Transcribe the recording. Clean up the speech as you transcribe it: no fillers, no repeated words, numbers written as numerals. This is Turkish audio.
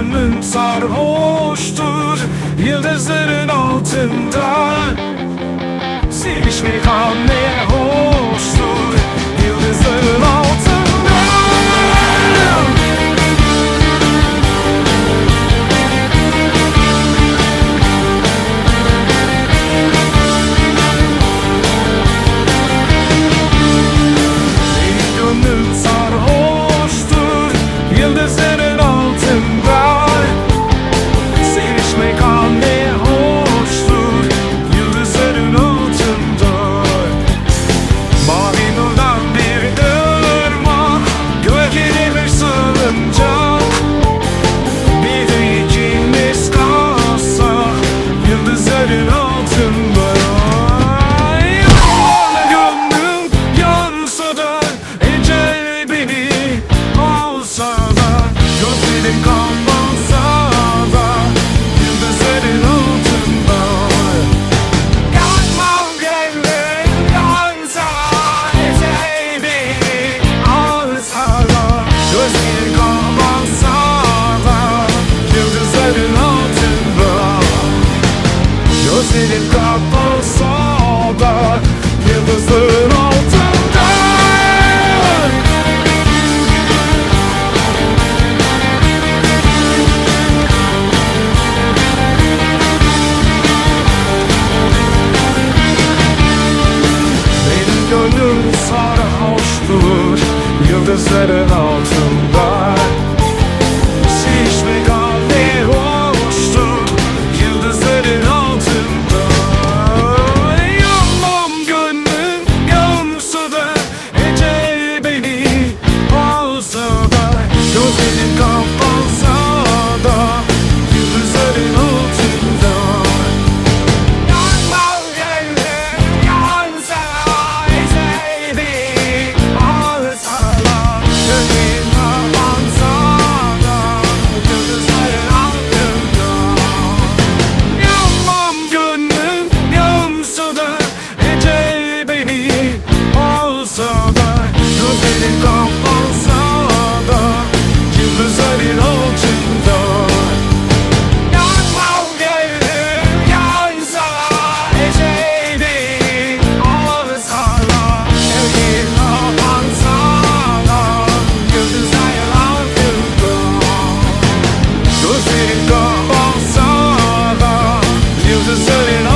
gönlüm sarhoştur yıldızların altında. Sevişmek ne hoştur yıldızların altında. Benim gönlüm sarhoştur yıldızların altında. Sevişmek ne hoştur yıldızların altında. Mavi nurdan bir ırmak gölgelenir sığınca. Bir de ikimiz kalsak yıldızların altında. Gönlüm yansa da ecel beni alsa da, gözlerim kalmasa da yıldızların altında. Yanmam gönlüm yansa ecel beni alsa da, gözlerim kalmasa da yıldızların altında. Gözlerim kapalsa da yıldızların altında. Benim gönlüm sarhoştur yıldızların altında. Sevişmek ne hoştur yıldızların altında. Yanmam gönlüm yansa da ecel beni alsa da, gözlerim kapansa da yıldızların altında. Yanmam gönlüm yansa ecel beni alsa da, gözlerim kapansa da yıldızların altında. Yanmam gönlüm yansa da ecel beni alsa da, gözlerim kapansa da yıldızların altında. Yanmam gönlüm yansa ecel beni alsa da, gözlerim kapansa da yıldızların altında. Gözlerim kapansa da yıldızların